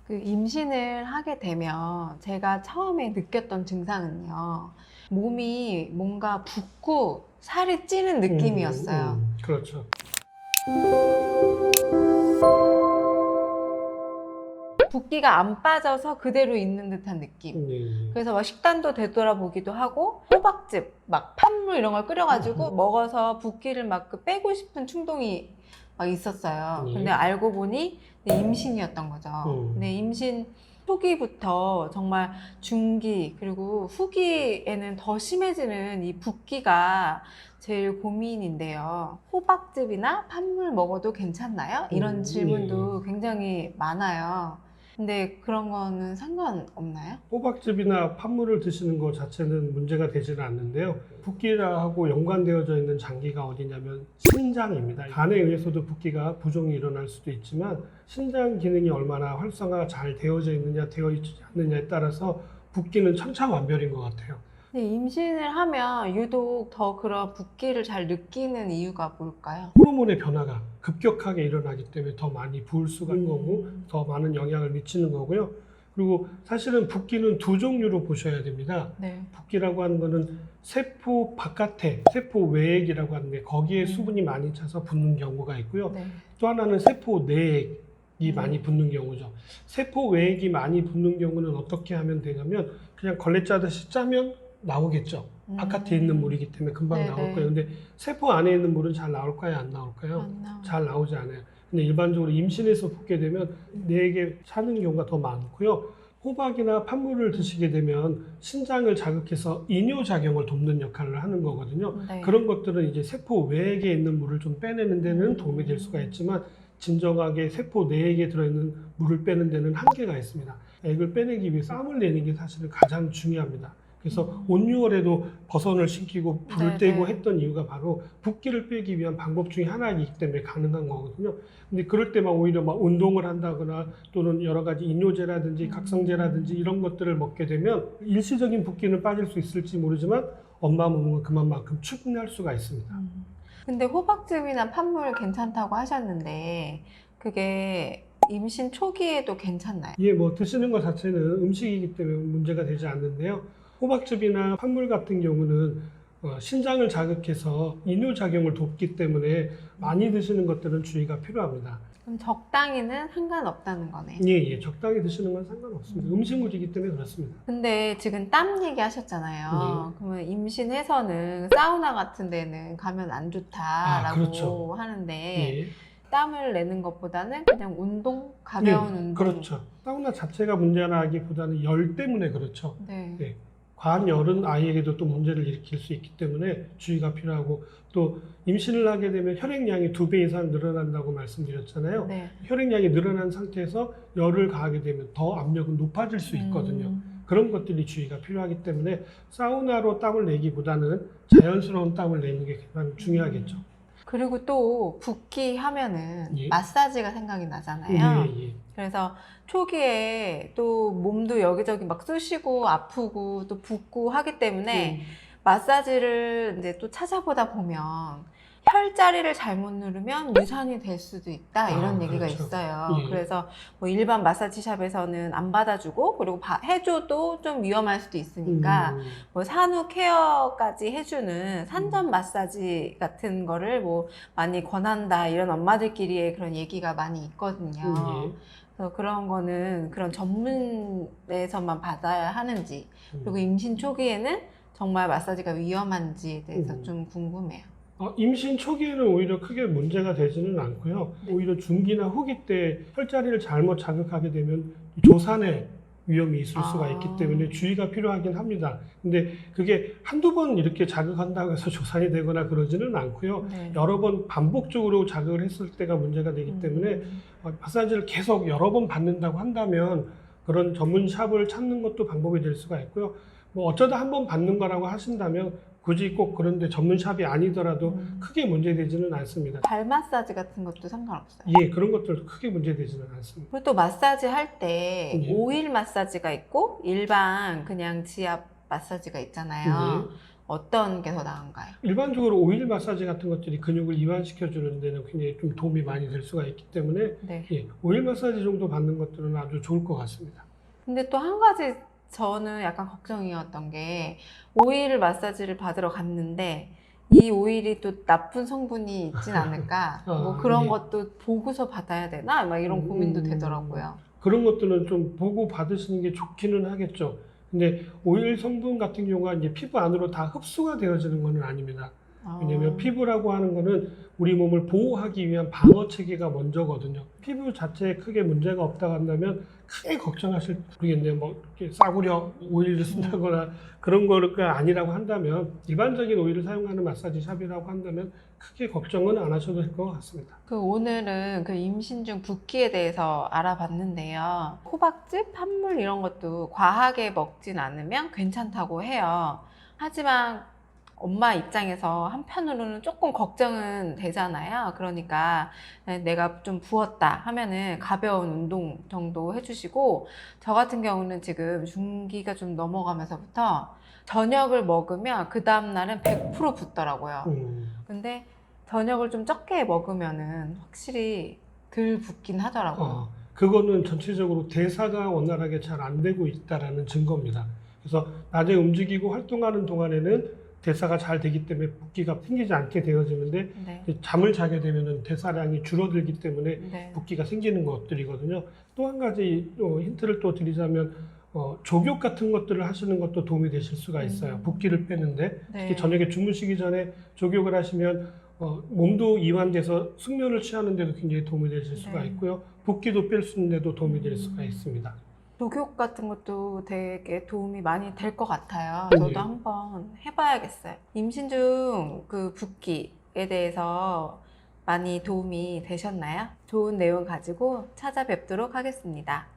그 임신을 하게 되면 제가 처음에 느꼈던 증상은요. 몸이 뭔가 붓고 살이 찌는 느낌이었어요. 그렇죠. 붓기가 안 빠져서 그대로 있는 듯한 느낌. 그래서 막 식단도 되돌아보기도 하고 호박즙, 막 판물 이런 걸 끓여가지고 먹어서 붓기를 막 빼고 싶은 충동이 막 있었어요. 근데 알고 보니 임신이었던 거죠. 근데 임신 초기부터 정말 중기 그리고 후기에는 더 심해지는 이 붓기가 제일 고민인데요. 호박즙이나 판물 먹어도 괜찮나요? 이런 질문도 굉장히 많아요. 근데 그런 거는 상관없나요? 호박즙이나 판물을 드시는 것 자체는 문제가 되지는 않는데요. 붓기하고 연관되어져 있는 장기가 어디냐면 신장입니다. 간에 의해서도 붓기가 부종이 일어날 수도 있지만 신장 기능이 얼마나 활성화가 잘 되어져 있느냐 되어 있지 않느냐에 따라서 붓기는 천차만별인 것 같아요. 근데 임신을 하면 유독 더 그런 붓기를 잘 느끼는 이유가 뭘까요? 호르몬의 변화가 급격하게 일어나기 때문에 더 많이 부을 수가 있는 거고 더 많은 영향을 미치는 거고요. 그리고 사실은 붓기는 두 종류로 보셔야 됩니다. 네. 붓기라고 하는 거는 세포 바깥에 세포 외액이라고 하는데 거기에 수분이 많이 차서 붓는 경우가 있고요. 네. 또 하나는 세포 내액이 많이 붓는 경우죠. 세포 외액이 많이 붓는 경우는 어떻게 하면 되냐면 그냥 걸레 짜듯이 짜면 나오겠죠. 바깥에 있는 물이기 때문에 금방 네네. 나올 거예요. 근데 세포 안에 있는 물은 잘 나올까요? 안 나올까요? 안 나와요. 잘 나오지 않아요. 근데 일반적으로 임신해서 붓게 되면 내에게 차는 경우가 더 많고요. 호박이나 판물을 드시게 되면 신장을 자극해서 이뇨작용을 돕는 역할을 하는 거거든요. 네. 그런 것들은 이제 세포 외액에 있는 물을 좀 빼내는 데는 도움이 될 수가 있지만 진정하게 세포 내액에 들어있는 물을 빼는 데는 한계가 있습니다. 액을 빼내기 위해서 땀을 내는 게 사실은 가장 중요합니다. 그래서 온유월에도 버선을 신기고 불을 네네. 떼고 했던 이유가 바로 붓기를 빼기 위한 방법 중에 하나이기 때문에 가능한 거거든요. 근데 그럴 때만 오히려 막 운동을 한다거나 또는 여러 가지 이뇨제라든지 각성제라든지 이런 것들을 먹게 되면 일시적인 붓기는 빠질 수 있을지 모르지만 엄마 몸은 그만큼 축날 수가 있습니다. 근데 호박즙이나 판물 괜찮다고 하셨는데 그게 임신 초기에도 괜찮나요? 이게 뭐 드시는 것 자체는 음식이기 때문에 문제가 되지 않는데요. 호박즙이나 판물 같은 경우는 신장을 자극해서 이뇨작용을 돕기 때문에 많이 드시는 것들은 주의가 필요합니다. 그럼 적당히는 상관없다는 거네. 예, 적당히 드시는 건 상관없습니다. 음식물이기 때문에 그렇습니다. 근데 지금 땀 얘기 하셨잖아요. 그러면 임신해서는 사우나 같은 데는 가면 안 좋다라고 그렇죠. 하는데 예. 땀을 내는 것보다는 그냥 운동, 가벼운 운동. 그렇죠. 사우나 자체가 문제라기보다는 열 때문에 그렇죠. 네. 예. 과한 열은 아이에게도 또 문제를 일으킬 수 있기 때문에 주의가 필요하고 또 임신을 하게 되면 혈액량이 2배 이상 늘어난다고 말씀드렸잖아요. 네. 혈액량이 늘어난 상태에서 열을 가하게 되면 더 압력은 높아질 수 있거든요. 그런 것들이 주의가 필요하기 때문에 사우나로 땀을 내기보다는 자연스러운 땀을 내는 게 가장 중요하겠죠. 그리고 또 붓기 하면은 예. 마사지가 생각이 나잖아요. 예. 그래서 초기에 또 몸도 여기저기 막 쑤시고 아프고 또 붓고 하기 때문에 마사지를 이제 또 찾아보다 보면 혈자리를 잘못 누르면 유산이 될 수도 있다 이런 얘기가 그렇죠. 있어요. 예. 그래서 뭐 일반 마사지샵에서는 안 받아주고 그리고 해줘도 좀 위험할 수도 있으니까 뭐 산후 케어까지 해주는 산전 마사지 같은 거를 뭐 많이 권한다 이런 엄마들끼리의 그런 얘기가 많이 있거든요. 그래서 그런 거는 그런 전문에서만 받아야 하는지 그리고 임신 초기에는 정말 마사지가 위험한지에 대해서 좀 궁금해요. 임신 초기에는 오히려 크게 문제가 되지는 않고요. 오히려 중기나 후기 때 혈자리를 잘못 자극하게 되면 조산의 위험이 있을 수가 있기 때문에 주의가 필요하긴 합니다. 근데 그게 한두 번 이렇게 자극한다고 해서 조산이 되거나 그러지는 않고요. 네. 여러 번 반복적으로 자극을 했을 때가 문제가 되기 때문에 마사지를 계속 여러 번 받는다고 한다면 그런 전문 샵을 찾는 것도 방법이 될 수가 있고요. 뭐 어쩌다 한 번 받는 거라고 하신다면 굳이 꼭 그런데 전문 샵이 아니더라도 크게 문제되지는 않습니다. 발 마사지 같은 것도 상관없어요. 예, 그런 것들도 크게 문제되지는 않습니다. 그리고 또 마사지 할 때 예. 오일 마사지가 있고 일반 그냥 지압 마사지가 있잖아요. 어떤 게 더 나은가요? 일반적으로 오일 마사지 같은 것들이 근육을 이완시켜 주는 데는 굉장히 좀 도움이 많이 될 수가 있기 때문에 네. 예, 오일 마사지 정도 받는 것들은 아주 좋을 것 같습니다. 근데 또 한 가지 저는 약간 걱정이었던 게 오일 마사지를 받으러 갔는데 이 오일이 또 나쁜 성분이 있진 않을까? 뭐 그런 예. 것도 보고서 받아야 되나? 막 이런 고민도 되더라고요. 그런 것들은 좀 보고 받으시는 게 좋기는 하겠죠. 근데 오일 성분 같은 경우가 이제 피부 안으로 다 흡수가 되어지는 것은 아닙니다. 왜냐면 피부라고 하는 거는 우리 몸을 보호하기 위한 방어 체계가 먼저거든요. 피부 자체에 크게 문제가 없다고 한다면 크게 걱정하실 모르겠네요. 뭐 이렇게 싸구려 오일을 쓴다거나 그런 거가 아니라고 한다면 일반적인 오일을 사용하는 마사지 샵이라고 한다면 크게 걱정은 안 하셔도 될 것 같습니다. 그 오늘은 그 임신 중 붓기에 대해서 알아봤는데요. 호박즙, 판물 이런 것도 과하게 먹진 않으면 괜찮다고 해요. 하지만 엄마 입장에서 한편으로는 조금 걱정은 되잖아요. 그러니까 내가 좀 부었다 하면은 가벼운 운동 정도 해주시고, 저 같은 경우는 지금 중기가 좀 넘어가면서부터 저녁을 먹으면 그 다음날은 100% 붓더라고요. 근데 저녁을 좀 적게 먹으면은 확실히 덜 붓긴 하더라고요. 그거는 전체적으로 대사가 원활하게 잘 안 되고 있다라는 증거입니다. 그래서 낮에 움직이고 활동하는 동안에는 대사가 잘 되기 때문에 붓기가 생기지 않게 되어지는데 네. 잠을 자게 되면 대사량이 줄어들기 때문에 네. 붓기가 생기는 것들이거든요. 또 한 가지 힌트를 또 드리자면 족욕 같은 것들을 하시는 것도 도움이 되실 수가 있어요. 붓기를 빼는데 특히 네. 저녁에 주무시기 전에 족욕을 하시면 몸도 이완돼서 숙면을 취하는 데도 굉장히 도움이 되실 수가 네. 있고요. 붓기도 뺄 수 있는 데도 도움이 될 수가 있습니다. 녹욕 같은 것도 되게 도움이 많이 될 것 같아요. 네. 저도 한번 해봐야겠어요. 임신 중 그 붓기에 대해서 많이 도움이 되셨나요? 좋은 내용 가지고 찾아뵙도록 하겠습니다.